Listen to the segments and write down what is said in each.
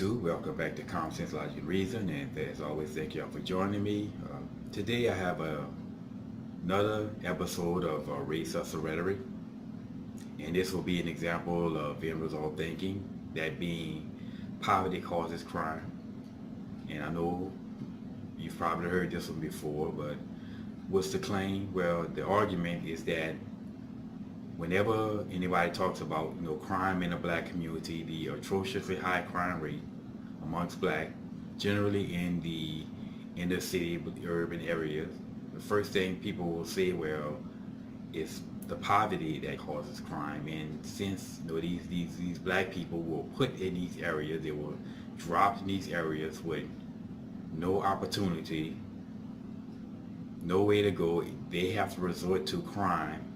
YouTube. Welcome back to Common Sense, Logic, and Reason. And as always, thank you all for joining me. Today I have another episode of Race Hustle Rhetoric. And this will be an example of end result thinking, that being poverty causes crime. And I know you've probably heard this one before, but what's the claim? Well, the argument is that whenever anybody talks about crime in the black community, the atrociously high crime rate amongst black, generally in the inner city, urban areas, the first thing people will say, well, it's the poverty that causes crime. And since these black people were put in these areas, they were dropped in these areas with no opportunity, no way to go, they have to resort to crime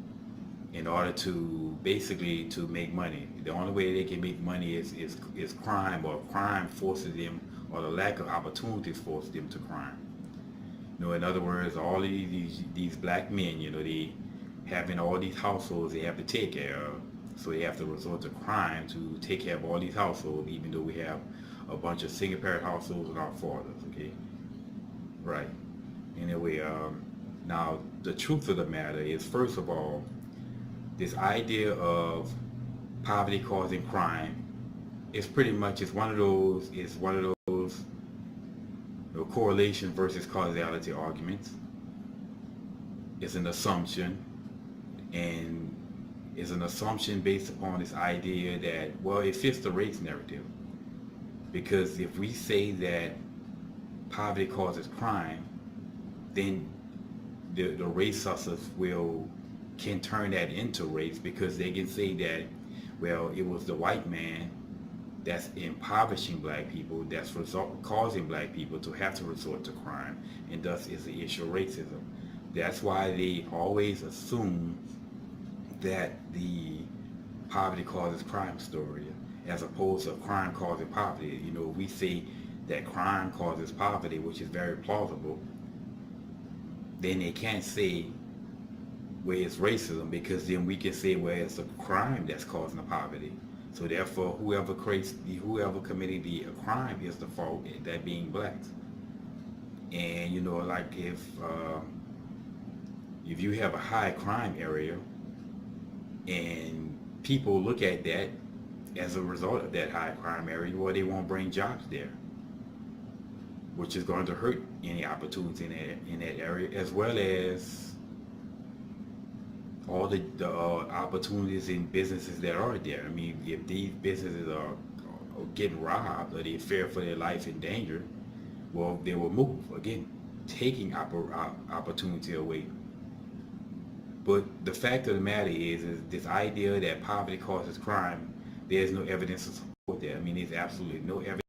in order to basically to make money. The only way they can make money is crime, or crime forces them, or the lack of opportunities forces them to crime. In other words, all of these black men, they having all these households they have to take care of, so they have to resort to crime to take care of all these households, even though we have a bunch of single parent households and our fathers. Okay, right. Anyway, now the truth of the matter is, first of all, this idea of poverty causing crime is pretty much one of those correlation versus causality arguments. It's an assumption, and it's an assumption based upon this idea that, well, it fits the race narrative. Because if we say that poverty causes crime, then the race hustlers can turn that into race, because they can say that, well, it was the white man that's impoverishing black people, that's causing black people to have to resort to crime, and thus is the issue of racism. That's why they always assume that the poverty causes crime story, as opposed to crime causing poverty. We say that crime causes poverty, which is very plausible. Then they can't say where it's racism, because then we can say, well, it's a crime that's causing the poverty. So therefore, whoever committed the crime is the fault, that being blacks. And like if you have a high crime area, and people look at that as a result of that high crime area, well, they won't bring jobs there, which is going to hurt any opportunity in that area, as well as all the opportunities in businesses that are there. I mean, if these businesses are getting robbed, or they fear for their life in danger, well, they will move, again, taking opportunity away. But the fact of the matter is this idea that poverty causes crime, there's no evidence to support that. I mean, there's absolutely no evidence